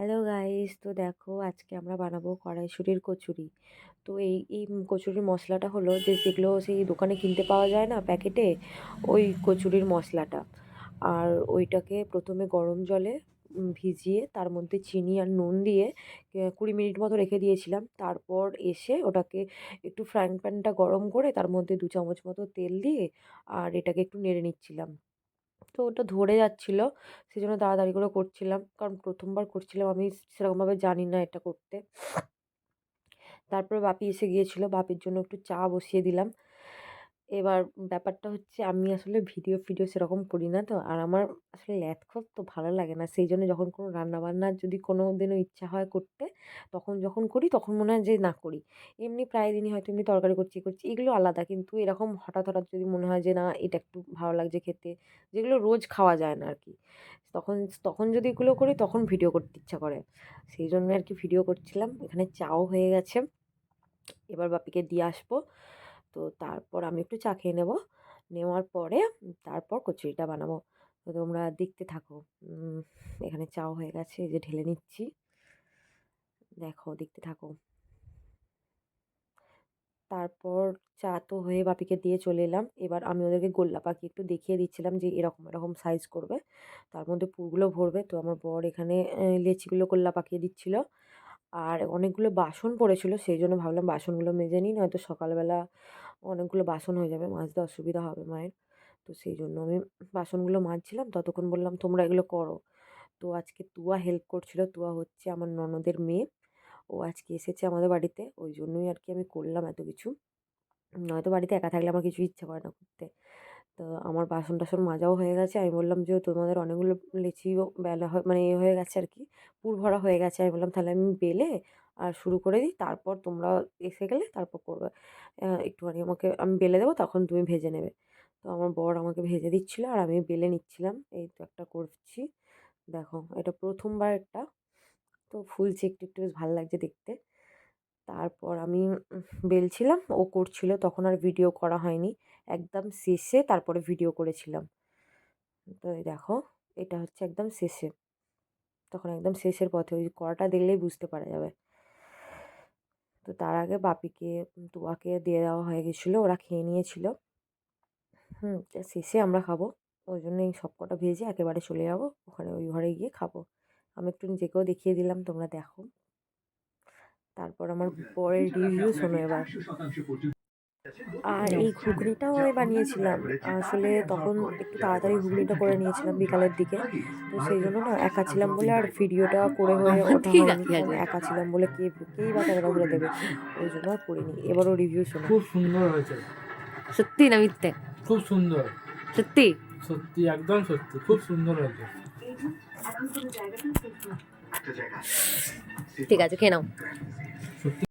Hello guys, তো দেখো আজকে আমরা বানাবো কড়াইশুঁটির কচুরি। তো এই কচুরির মশলাটা হলো যেগুলো সেই দোকানে কিনতে পাওয়া যায় না প্যাকেটে, ওই কচুরির মশলাটা। আর ওইটাকে প্রথমে গরম জলে ভিজিয়ে তার মধ্যে চিনি আর নুন দিয়ে 20 মিনিট মতো রেখে দিয়েছিলাম। তারপর এসে ওটাকে একটু ফ্রাইং প্যানটা গরম করে তার মধ্যে 2 চামচ মতো তেল দিয়ে আর এটাকে একটু নেড়ে নিচ্ছিলাম। তো ওটা ধরে যাচ্ছিল, সেজন্য তাড়াতাড়ি করে করছিলাম। কারণ ১ম বার করছিলাম, আমি সেরকমভাবে জানি না এটা করতে। তারপরে বাপি এসে গিয়েছিল, বাপির জন্য একটু চা বসিয়ে দিলাম। এবার ব্যাপারটা হচ্ছে আমি আসলে ভিডিও সেরকম করি না তো, আর আমার আসলে ল্যাদ-খোদ তো ভালো লাগে না। সেইজন্য যখন কোনো রান্নাবান্নার যদি কোনো দিনও ইচ্ছা হয় করতে, তখন যখন করি তখন মনে হয় যে না করি। এমনি প্রায় দিনই হয়তো এমনি তরকারি করছি এগুলো আলাদা। কিন্তু এরকম হঠাৎ যদি মনে হয় যে না এটা একটু ভালো লাগছে খেতে, যেগুলো রোজ খাওয়া যায় না আরকি। তখন তখন যদি এগুলো করি তখন ভিডিও করতে ইচ্ছা করে। সেইজন্য আরকি ভিডিও করছিলাম। এখানে চাও হয়ে গেছে। এবার বাপিকে দিয়ে আসবো। তো তারপর আমি একটু চা খেয়ে নেব। নেওয়ার পরে তারপর কচুরিটা বানাবো। তো তোমরা দেখতে থাকো। উম এখানে চাও হয়ে গেছে, এই যে ঢেলে নিচ্ছি। দেখো, দেখতে থাকো। তারপর চা তো হয়ে বাপিকে দিয়ে চলে এলাম। এবার আমি ওদেরকে গোল্লা পাকি একটু দেখিয়ে দিচ্ছিলাম যে এরকম সাইজ করবে। তার মধ্যে পুরগুলো ভরবে। তো আমার বর এখানে লেচিগুলো গোল্লা পাকিয়ে দিচ্ছিল। আর অনেকগুলো বাসন পড়েছিল, সেইজন্য ভাবলাম বাসনগুলো মেজে নিই, নয়তো সকালবেলা অনেকগুলো বাসন হয়ে যাবে, মাজতে অসুবিধা হবে মায়ের। তো সেইজন্য আমি বাসনগুলো মাজছিলাম, ততক্ষণ বললাম তোমরা এগুলো করো। তো আজকে তুয়া হেল্প করছিল। তুয়া হচ্ছে আমার ননদের মেয়ে। ও আজকে এসেছে আমাদের বাড়িতে, ওই জন্যই আরকি আমি করলাম এত কিছু। নয়তো বাড়িতে একা থাকলে আমার কিছু ইচ্ছা করে না করতে। তো আমার বাসন-টাসন মাজাও হয়ে গেছে। আমি বললাম যে তোমাদের অনেকগুলো লেচিও বেলা মানে হয়ে গেছে আরকি, পুর ভরা হয়ে গেছে। আমি বললাম তাহলে আমি বেলে আর শুরু করে দিই। তারপর তোমরা এসে গেলে তারপর করবে। একটুখানি আমি বেলে দেবো, তখন তুমি ভেজে নেবে। তো আমার বর আমাকে ভেজে দিচ্ছিল আর আমি বেলে নিচ্ছিলাম। এই তো একটা করছি। দেখো, এটা ১ম বার এটা। তো ফুলছে একটু বেশ ভাল লাগছে দেখতে। তারপর আমি বেলছিলাম, ও করছিল, তখন আর ভিডিও করা হয়নি। একদম শেষে তারপরে ভিডিও করেছিলাম। তো এই দেখো, এটা হচ্ছে একদম শেষে। তখন একদম শেষের পথে, ওই কড়াটা দেখলেই বুঝতে পারা যাবে। তো তার আগে বাপিকে, তুয়াকে দিয়ে দেওয়া হয়ে গেছিলো, ওরা খেয়ে নিয়েছিল। শেষে আমরা খাবো। ওই জন্যই সবকটা ভেজে একেবারে চলে যাবো ওখানে, ওই ঘরে গিয়ে খাবো। আমি একটু নিজেকেও দেখিয়ে দিলাম, তোমরা দেখো। তারপর আমার বরের রিভিউ শোনো এবার। আর এই ঘুগনিটাও আমি বানিয়েছিলাম। আসলে তখন একটু তাড়াতাড়ি ঘুগনিটা করে নিয়েছিলাম বিকালের দিকে। তো সেই জন্য না, একা ছিলাম বলে আর ভিডিওটা করে হয়ে ওঠা ঠিক হয়নি। আছে, ঠিক কারণ আছে। একা ছিলাম বলে কেই বা ক্যামেরা ধরে দেবে। ওই জন্য আর করিনি। এবারও রিভিউ শোনো। খুব সুন্দর হয়েছে। সত্যি না মিথ্যে? খুব সুন্দর। সত্যি? সত্যি, একদম সত্যি। খুব সুন্দর হয়েছে। ঠিক আছে, খেয়ে নাও। সত্যি।